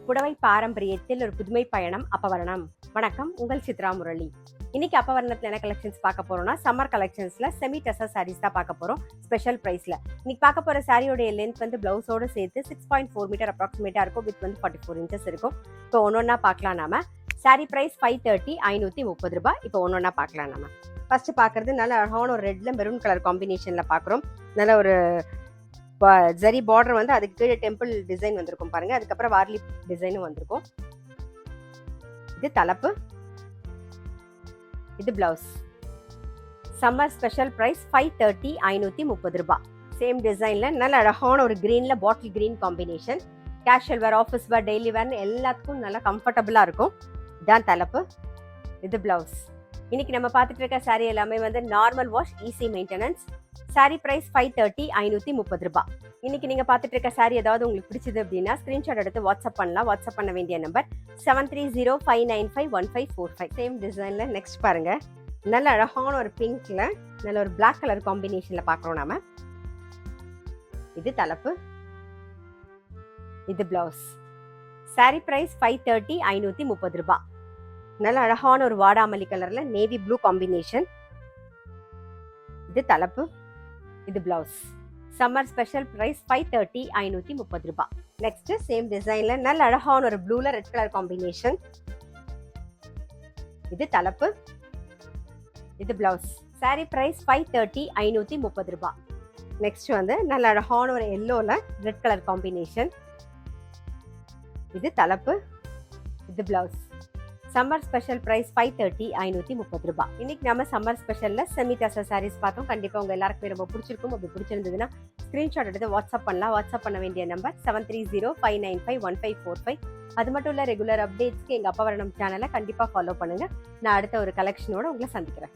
புடவை பாரம்பரியத்தில் ஒரு புதுமை பயணம் அப்பவரணம். வணக்கம், உங்கள் சித்ரா முரளி. இன்னைக்கு அப்பவரணத்துல என்ன கலெக்ஷன்ஸ் பார்க்க போறோம்னா, சம்மர் கலெக்ஷன்ஸ்ல செமி டசர் சாரீஸ் தான் பார்க்க போறோம், ஸ்பெஷல் பிரைஸ்ல. இன்னைக்கு பார்க்க போற சாரியோட லென்த் வந்து பிளவுஸோட சேர்த்து 6.4 மீட்டர் அப்ராக்சிமேட்டா இருக்கும். வித் வந்து 44 இன்ச்சஸ் இருக்கும். இப்போ ஒன்னொன்னா பார்க்கலாம் நாம. சாரி பிரைஸ் 530, 530 ரூபாய். இப்போ ஒன்னொன்னா பார்க்கலாம் நாம. ஃபர்ஸ்ட் பாக்குறது நல்ல அழகான ஒரு ரெட்ல மெரூன் கலர் காம்பினேஷன்ல பாக்குறோம். நல்ல ஒரு ஜரி பார்டர் வந்து அதுக்கு கீழே டெம்பிள் டிசைன் வந்திருக்கும் பாருங்க. அதுக்கப்புறம் வார்லி டிசைனும் வந்திருக்கும். இது தலைப்பு, இது பிளவுஸ். சம்மர் ஸ்பெஷல் பிரைஸ் 530, 530 ரூபாய். சேம் டிசைன்ல நல்ல அழகான ஒரு கிரீன்ல bottle green combination. Casual wear, office wear, daily wear எல்லாத்துக்கும் நல்லா கம்ஃபர்டபுளா இருக்கும். இதான் தலைப்பு, இது பிளவுஸ். இன்னைக்கு நம்ம பார்த்துட்டு இருக்க சாரி எல்லாமே வந்து normal wash, easy maintenance. Sari price 530, 530 ரூபாய். இன்னைக்கு நீங்க பார்த்துட்டு இருக்க சாரி ஏதாவது உங்களுக்கு பிடிச்சது அப்படின்னா ஸ்கிரீன்ஷாட் எடுத்து வாட்ஸ்அப் பண்ணலாம். வாட்ஸ்அப் பண்ண வேண்டிய நம்பர் 7305951545. சேம் டிசைன்ல நெக்ஸ்ட் பாருங்க. நல்ல அழகான ஒரு பிங்க்ல நல்ல ஒரு பிளாக் கலர் காம்பினேஷன்ல பாக்குறோம் நாம. இது தலைப்பு, இது பிளவுஸ். சாரி பிரைஸ் 530, 530 ரூபாய். நல்ல அழகான ஒரு வாடாமல்லி கலர்ல நேவி ப்ளூ காம்பினேஷன். இது தலைப்பு, இது பிளவுஸ். சம்மர் ஸ்பெஷல் பிரைஸ் 530, 530 ரூபாய். நெக்ஸ்ட் சேம் டிசைன்ல நல்ல அழகான ஒரு ப்ளூல ரெட் கலர் காம்பினேஷன். இது தலைப்பு, இது பிளவுஸ். சாரி பிரைஸ் 530, 530 ரூபாய். நெக்ஸ்ட் வந்து நல்ல அழகான ஒரு எல்லோல ரெட் கலர் காம்பினேஷன். இது தலைப்பு, இது பிளவுஸ். சம்மர் ஸ்பெஷல் பிரைஸ் 530, 530 ரூபாய். இன்னைக்கு நம்ம சம்மர் ஸ்பெஷல்ல செமி டசர் சாரீஸ் பார்த்தோம். கண்டிப்பா உங்க எல்லாருக்குமே ரொம்ப பிடிச்சிருக்கும். அப்படி பிடிச்சிருந்ததுன்னா ஸ்கிரீன்ஷாட் எடுத்து வாட்ஸ்அப் பண்ணலாம். வாட்ஸ்அப் பண்ண வேண்டிய நம்பர் 7305951545. அது மட்டும் இல்ல, ரெகுலர் அப்டேட்ஸ்க்கு எங்க அப்பவரணம் சேனலை கண்டிப்பா ஃபாலோ பண்ணுங்க. நான் அடுத்த ஒரு கலெக்ஷனோட உங்களை சந்திக்கிறேன்.